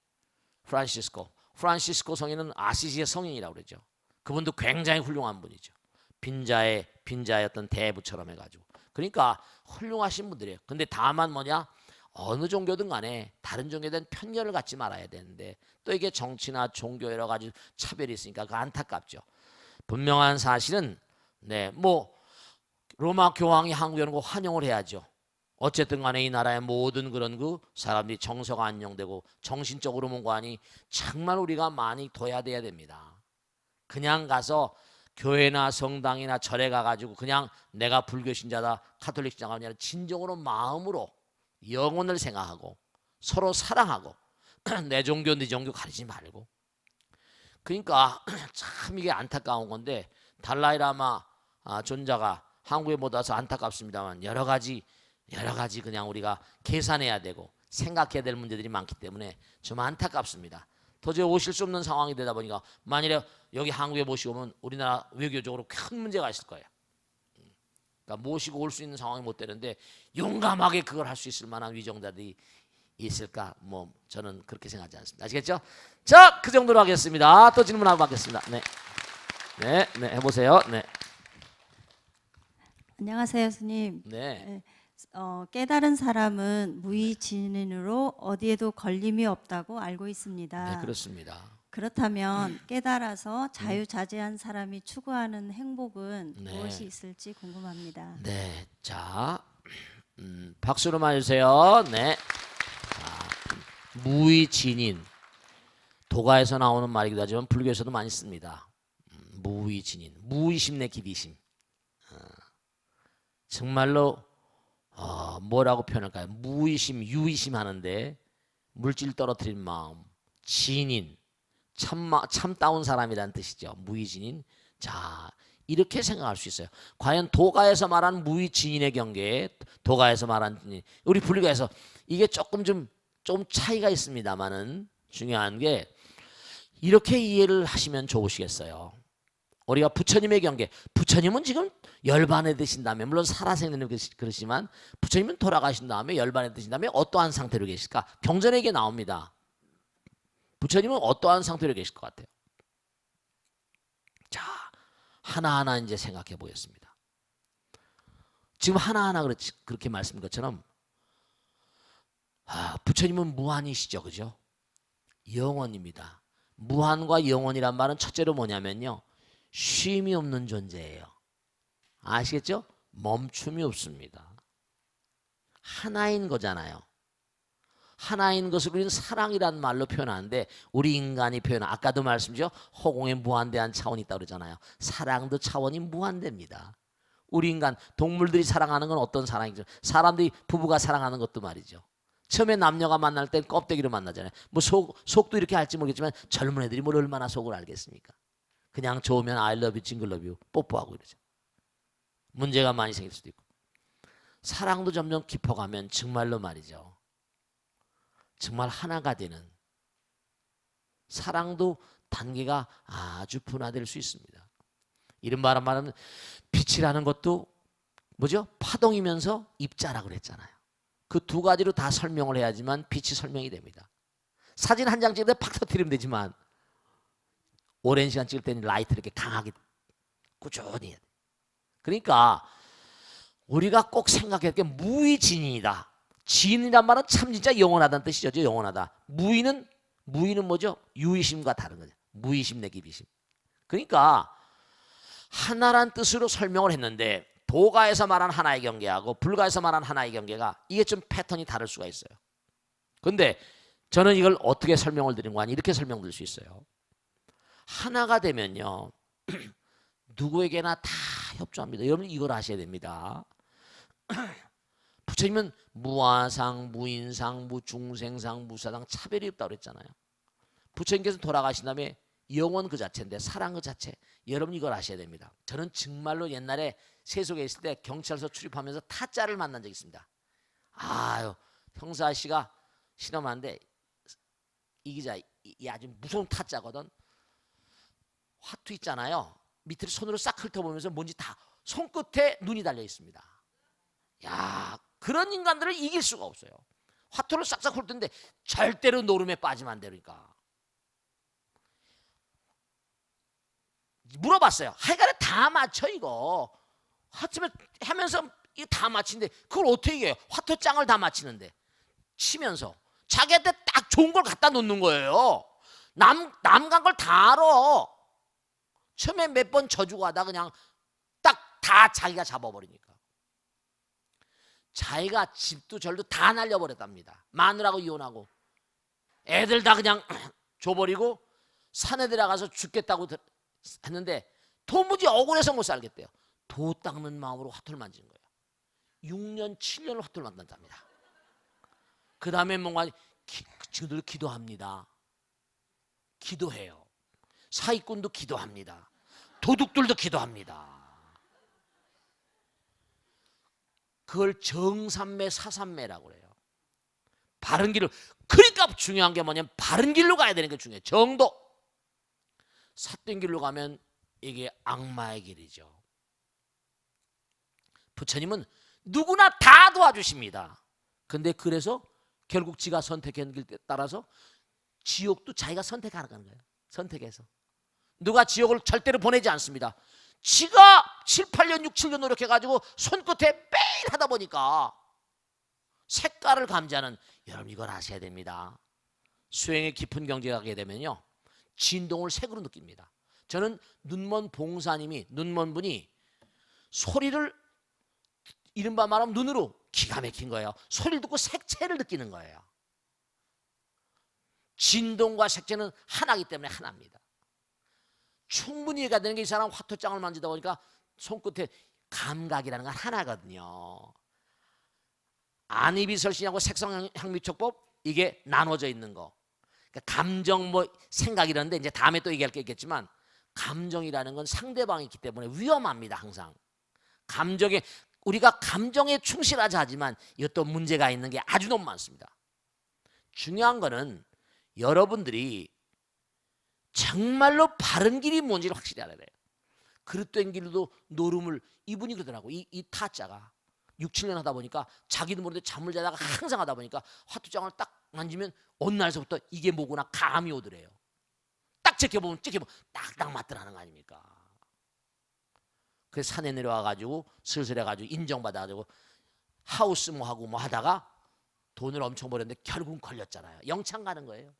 프란시스코 성인은 아시시의 성인이라고 그러죠. 그분도 굉장히 훌륭한 분이죠. 빈자의 어떤 대부처럼 해가지고 그러니까 훌륭하신 분들이에요. 근데 다만 뭐냐 어느 종교든 간에 다른 종교에 대한 편견을 갖지 말아야 되는데 또 이게 정치나 종교 여러 가지 차별이 있으니까 그 안타깝죠. 분명한 사실은 뭐 로마 교황이 한국에 오는 거 환영을 해야죠. 어쨌든 간에 이 나라의 모든 그런 그 사람들이 정서가 안정되고 정신적으로 뭔가 하니 정말 우리가 많이 둬야 돼야 됩니다. 그냥 가서 교회나 성당이나 절에 가가지고 그냥 내가 불교 신자다 카톨릭 신자가 아니라 진정으로 마음으로 영혼을 생각하고 서로 사랑하고 내 종교 네 종교 가리지 말고 그러니까 참 이게 안타까운 건데 달라이 라마 존자가 한국에 못 와서 안타깝습니다만 여러 가지 그냥 우리가 계산해야 되고 생각해야 될 문제들이 많기 때문에 좀 안타깝습니다. 도저히 오실 수 없는 상황이 되다 보니까 만일에 여기 한국에 모시고 오면 우리나라 외교적으로 큰 문제가 있을 거예요. 그러니까 모시고 올 수 있는 상황이 못 되는데 용감하게 그걸 할 수 있을 만한 위정자들이 있을까? 뭐 저는 그렇게 생각하지 않습니다. 아시겠죠? 자, 그 정도로 하겠습니다. 또 질문하고 받겠습니다. 네, 해보세요. 네. 안녕하세요, 스님. 네. 깨달은 사람은 무의진인으로 어디에도 걸림이 없다고 알고 있습니다. 네, 그렇습니다. 그렇다면 깨달아서 자유자재한 사람이 추구하는 행복은 네. 무엇이 있을지 궁금합니다. 네, 자, 박수로 맞으세요. 네. 무의진인 도가에서 나오는 말이기도 하지만 불교에서도 많이 씁니다. 무의진인, 무의심 내 기비심. 정말로 뭐라고 표현할까요? 무의심, 유의심 하는데 물질 떨어뜨린 마음, 진인, 참다운 사람이라는 뜻이죠. 무의진인. 자, 이렇게 생각할 수 있어요. 과연 도가에서 말한 무의진인의 경계에 도가에서 말한 우리 불교에서 이게 조금 좀 차이가 있습니다만은 중요한 게 이렇게 이해를 하시면 좋으시겠어요. 우리가 부처님의 경계, 부처님은 지금 열반에 드신 다음에 물론 살아생전에 그러시지만 부처님은 돌아가신 다음에 열반에 드신 다음에 어떠한 상태로 계실까? 경전에 이게 나옵니다. 부처님은 어떠한 상태로 계실 것 같아요? 자, 하나하나 이제 생각해 보겠습니다. 지금 하나하나 그렇게 말씀인 것처럼 부처님은 무한이시죠, 그죠? 영원입니다. 무한과 영원이란 말은 첫째로 뭐냐면요, 쉼이 없는 존재예요. 아시겠죠? 멈춤이 없습니다. 하나인 거잖아요. 하나인 것을 우리는 사랑이란 말로 표현하는데, 우리 인간이 표현한, 아까도 말씀드렸죠, 허공에 무한대한 차원이 있다고 그러잖아요. 사랑도 차원이 무한대입니다. 우리 인간, 동물들이 사랑하는 건 어떤 사랑이죠? 사람들이, 부부가 사랑하는 것도 말이죠. 처음에 남녀가 만날 땐 껍데기로 만나잖아요. 뭐 속도 이렇게 할지 모르겠지만 젊은 애들이 뭘 얼마나 속을 알겠습니까? 그냥 좋으면 I love you, 징글 love you, 뽀뽀하고 이러죠. 문제가 많이 생길 수도 있고. 사랑도 점점 깊어가면 정말로 말이죠, 정말 하나가 되는, 사랑도 단계가 아주 분화될 수 있습니다. 이런 말은 빛이라는 것도 뭐죠? 파동이면서 입자라고 그랬잖아요. 그 두 가지로 다 설명을 해야지만 빛이 설명이 됩니다. 사진 한 장 찍을 때 팍 터뜨리면 되지만 오랜 시간 찍을 때는 라이트 이렇게 강하게 꾸준히 해야 돼. 그러니까 우리가 꼭 생각해야 할 게 무의진이다. 진이란 말은 참 진짜 영원하다는 뜻이죠. 영원하다. 무의는 뭐죠? 유의심과 다른 거죠. 무의심 내 기비심. 그러니까 하나란 뜻으로 설명을 했는데, 도가에서 말한 하나의 경계하고 불가에서 말한 하나의 경계가 이게 좀 패턴이 다를 수가 있어요. 그런데 저는 이걸 어떻게 설명을 드린 거 아니, 이렇게 설명드릴 수 있어요. 하나가 되면요, 누구에게나 다 협조합니다. 여러분 이걸 아셔야 됩니다. 부처님은 무아상, 무인상, 무중생상, 무사상 차별이 없다고 그랬잖아요. 부처님께서 돌아가신 다음에 영원 그 자체인데, 사랑 그 자체, 여러분 이걸 아셔야 됩니다. 저는 정말로 옛날에 세속에 있을 때 경찰서 출입하면서 타짜를 만난 적이 있습니다. 아유, 형사 씨가 실험하는데 이 기자 이 아주 무서운 타짜거든. 화투 있잖아요, 밑을 손으로 싹 훑어보면서 뭔지 다 손끝에 눈이 달려 있습니다. 야, 그런 인간들을 이길 수가 없어요. 화투를 싹싹 훑는데 절대로 노름에 빠지면 안 되니까 물어봤어요. 하여간에 다 맞춰 이거. 하치면 하면서 이거 다 맞히는데 그걸 어떻게 이겨요? 화투장을 다 맞히는데 치면서 자기한테 딱 좋은 걸 갖다 놓는 거예요. 남간 걸 다 알아. 처음에 몇 번 져주고 하다 그냥 딱 다 자기가 잡아버리니까. 자기가 집도 절도 다 날려버렸답니다. 마누라하고 이혼하고 애들 다 그냥 줘버리고 산에 들어가서 죽겠다고 했는데 도무지 억울해서 못 살겠대요. 도 닦는 마음으로 화투를 만지는 거예요. 6년 7년을 화투를 만든답니다. 그 다음에 뭔가 친구들 기도합니다. 기도해요. 사기꾼도 기도합니다. 도둑들도 기도합니다. 그걸 정삼매 사삼매라고 그래요. 바른 길을. 그러니까 중요한 게 뭐냐면 바른 길로 가야 되는 게 중요해요. 정도. 삿된 길로 가면 이게 악마의 길이죠. 부처님은 누구나 다 도와주십니다. 근데 그래서 결국 지가 선택한 길 따라서 지옥도 자기가 선택하는 거예요. 선택해서. 누가 지옥을 절대로 보내지 않습니다. 지가 7, 8년, 6, 7년 노력해가지고 손끝에 매일 하다 보니까 색깔을 감지하는, 여러분 이걸 아셔야 됩니다. 수행의 깊은 경지에 가게 되면요, 진동을 색으로 느낍니다. 저는 눈먼 봉사님이, 눈먼 분이 소리를 이른바 말하면 눈으로 기가 막힌 거예요. 소리를 듣고 색채를 느끼는 거예요. 진동과 색채는 하나이기 때문에 하나입니다. 충분히 이해가 되는 게, 이 사람 화투장을 만지다 보니까 손끝에 감각이라는 건 하나거든요. 안이비설신하고 색성향미촉법, 이게 나눠져 있는 거. 그러니까 감정, 뭐 생각 이런데 이제 다음에 또 얘기할 게 있겠지만, 감정이라는 건 상대방이 있기 때문에 위험합니다. 항상 감정에, 우리가 감정에 충실하자 하지만 이것도 문제가 있는 게 아주 너무 많습니다. 중요한 거는 여러분들이 정말로 바른 길이 뭔지를 확실히 알아야 돼요. 그릇된 길도 노름을, 이분이 그러더라고. 이 타짜가 6, 7년 하다 보니까 자기도 모르는데 잠을 자다가 항상 하다 보니까 화투장을 딱 만지면 어느 날서부터 이게 뭐구나 감이 오더래요. 딱 지켜보면 딱딱 맞더라는 거 아닙니까? 그래서 산에 내려와가지고 슬슬 해가지고 인정받아가지고 하우스 뭐 하고 뭐 하다가 돈을 엄청 벌었는데 결국은 걸렸잖아요. 영창 가는 거예요.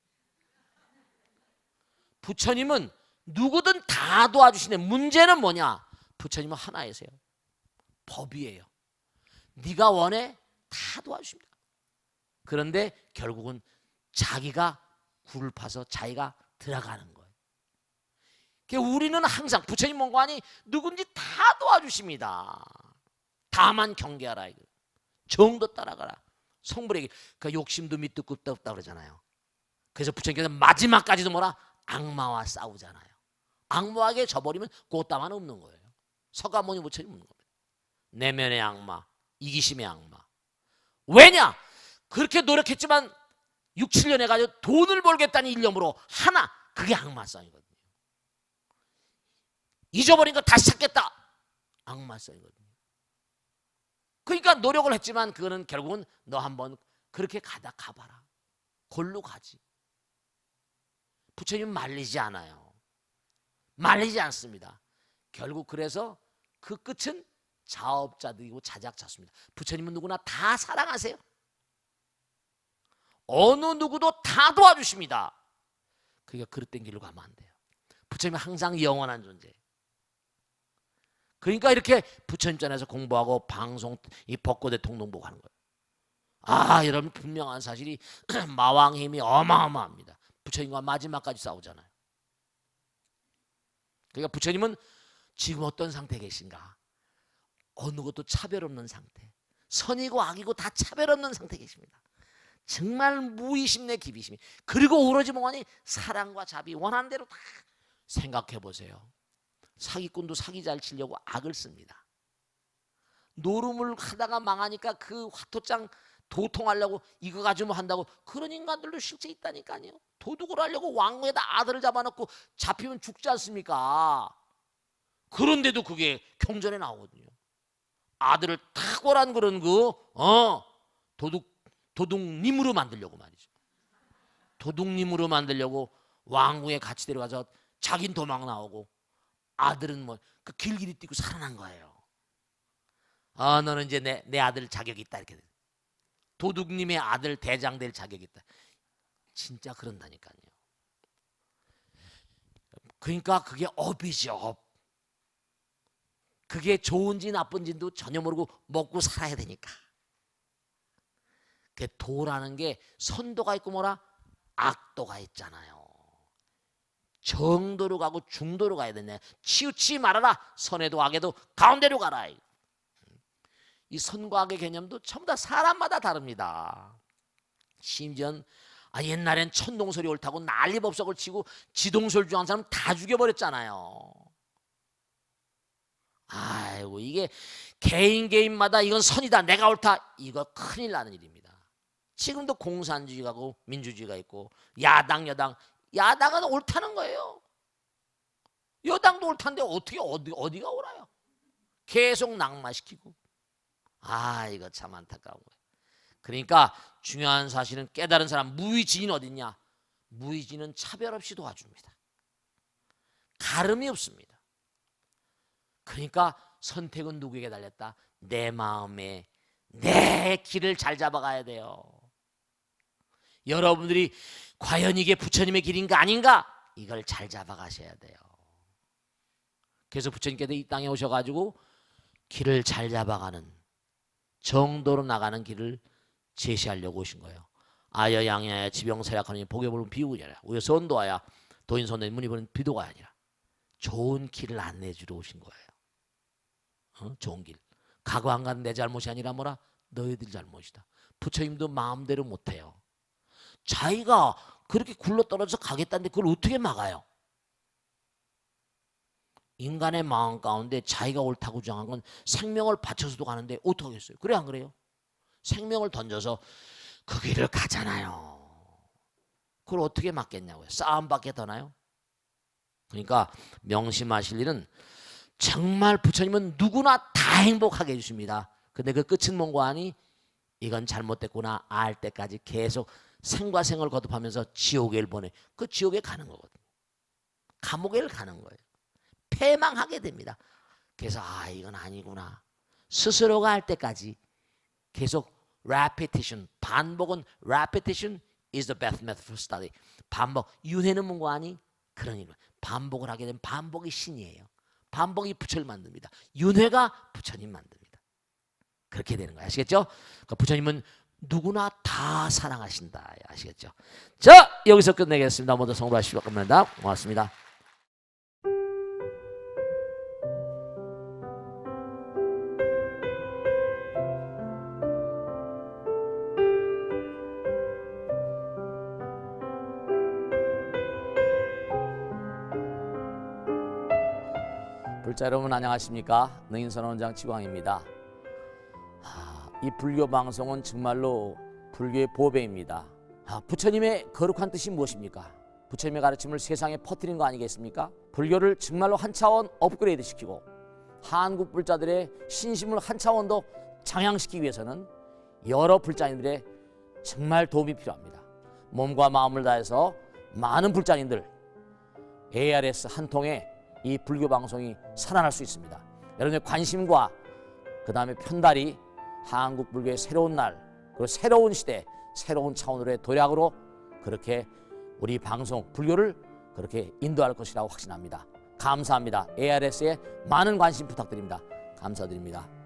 부처님은 누구든 다 도와주시네. 문제는 뭐냐? 부처님은 하나이세요. 법이에요. 네가 원해 다 도와주십니다. 그런데 결국은 자기가 굴을 파서 자기가 들어가는 거예요. 그러니까 우리는 항상 부처님 뭔가하니 누군지 다 도와주십니다. 다만 경계하라. 정도 따라가라. 성불에게 그 욕심도 밑도 끝도 없다 그러잖아요. 그래서 부처님께서 마지막까지도 뭐라? 악마와 싸우잖아요. 악마에게 져버리면 꽃다만 없는 거예요. 서가모니 부처님 없는 겁니다. 내면의 악마, 이기심의 악마. 왜냐? 그렇게 노력했지만 6, 7년 해가지고 돈을 벌겠다는 일념으로 하나, 그게 악마성이거든요. 잊어버린 거 다시 찾겠다. 악마성이거든요. 그러니까 노력을 했지만 그거는 결국은 너 한번 그렇게 가봐라. 골로 가지. 부처님 말리지 않아요. 말리지 않습니다. 결국 그래서 그 끝은 자업자득이고 자작자수입니다. 부처님은 누구나 다 사랑하세요. 어느 누구도 다 도와주십니다. 그러니까 그릇된 길로 가면 안 돼요. 부처님은 항상 영원한 존재예요. 그러니까 이렇게 부처님 전에서 공부하고 방송 이 벚꽃의 통동보고 하는 거예요. 아, 여러분 분명한 사실이 마왕의 힘이 어마어마합니다. 부처님과 마지막까지 싸우잖아요. 그러니까 부처님은 지금 어떤 상태에 계신가? 어느 것도 차별 없는 상태. 선이고 악이고 다 차별 없는 상태에 계십니다. 정말 무의심 내 기비심이. 그리고 오로지 뭐하니 사랑과 자비 원하는 대로 다 생각해 보세요. 사기꾼도 사기 잘 치려고 악을 씁니다. 노름을 하다가 망하니까 그 화토장 도통하려고 이거 가지고 한다고 그런 인간들도 실제 있다니까요. 도둑을 하려고 왕궁에다 아들을 잡아놓고 잡히면 죽지 않습니까? 그런데도 그게 경전에 나오거든요. 아들을 탁월한 그런 도둑님으로 만들려고 말이죠. 도둑님으로 만들려고 왕궁에 같이 데려가서 자긴 도망 나오고 아들은 뭐 그 길길이 뛰고 살아난 거예요. 아, 너는 이제 내 아들 자격이 있다 이렇게. 도둑님의 아들 대장 될 자격이 있다. 진짜 그런다니까요. 그러니까 그게 업이죠. 업. 그게 좋은지 나쁜지도 전혀 모르고 먹고 살아야 되니까. 그 도라는 게 선도가 있고 뭐라 악도가 있잖아요. 정도로 가고 중도로 가야 되네. 치우치 말아라. 선에도 악에도 가운데로 가라. 이 선과 악의 개념도 전부 다 사람마다 다릅니다. 심지어 옛날엔 천동설이 옳다고 난리법석을 치고 지동설 주장한 사람 다 죽여버렸잖아요. 아이고 이게 개인마다 이건 선이다 내가 옳다 이거 큰일 나는 일입니다. 지금도 공산주의가 있고 민주주의가 있고 야당 여당 야당은 옳다는 거예요. 여당도 옳다는데 어떻게 어디가 옳아요? 계속 낙마시키고. 이거 참 안타까운 거예요. 그러니까 중요한 사실은 깨달은 사람 무의진은 어딨냐? 무의진은 차별 없이 도와줍니다. 가름이 없습니다. 그러니까 선택은 누구에게 달렸다? 내 마음에 내 길을 잘 잡아가야 돼요. 여러분들이 과연 이게 부처님의 길인가 아닌가? 이걸 잘 잡아가셔야 돼요. 그래서 부처님께서 이 땅에 오셔가지고 길을 잘 잡아가는 정도로 나가는 길을 제시하려고 오신 거예요. 아여 양야야 지병사약하니 복에 보는 비우니라 우여 선도하야 도인선도인 문이보는 비도가 아니라 좋은 길을 안내해 주러 오신 거예요. 좋은 길. 가고 안 가는 내 잘못이 아니라 뭐라? 너희들 잘못이다. 부처님도 마음대로 못해요. 자기가 그렇게 굴러떨어져서 가겠다는데 그걸 어떻게 막아요? 인간의 마음 가운데 자기가 옳다고 주장한 건 생명을 바쳐서도 가는데 어떡하겠어요? 그래 안 그래요? 생명을 던져서 그 길을 가잖아요. 그걸 어떻게 막겠냐고요? 싸움밖에 더 나요? 그러니까 명심하실 일은 정말 부처님은 누구나 다 행복하게 해주십니다. 근데 그 끝은 뭔가 하니 이건 잘못됐구나 알 때까지 계속 생과 생을 거듭하면서 지옥에 보내. 그 지옥에 가는 거거든요. 감옥에 가는 거예요. 패망하게 됩니다. 그래서 이건 아니구나. 스스로가 할 때까지 계속 repetition, 반복은 repetition is the best method for study. 반복, 윤회는 뭔가 아니? 그런 일 반복을 하게 되면 반복이 신이에요. 반복이 부처를 만듭니다. 윤회가 부처님 만듭니다. 그렇게 되는 거예요. 아시겠죠? 그러니까 부처님은 누구나 다 사랑하신다. 아시겠죠? 자, 여기서 끝내겠습니다. 모두 성도하시기 바랍니다. 고맙습니다. 불자 여러분 안녕하십니까? 능인선원장 치광입니다. 이 불교 방송은 정말로 불교의 보배입니다. 부처님의 거룩한 뜻이 무엇입니까? 부처님의 가르침을 세상에 퍼뜨린 거 아니겠습니까? 불교를 정말로 한 차원 업그레이드 시키고 한국 불자들의 신심을 한 차원 더 장양시키기 위해서는 여러 불자님들의 정말 도움이 필요합니다. 몸과 마음을 다해서 많은 불자님들 ARS 한 통에 이 불교 방송이 살아날 수 있습니다. 여러분의 관심과 그 다음에 편달이 한국 불교의 새로운 날 그리고 새로운 시대 새로운 차원으로의 도약으로 그렇게 우리 방송 불교를 그렇게 인도할 것이라고 확신합니다. 감사합니다. ARS에 많은 관심 부탁드립니다. 감사드립니다.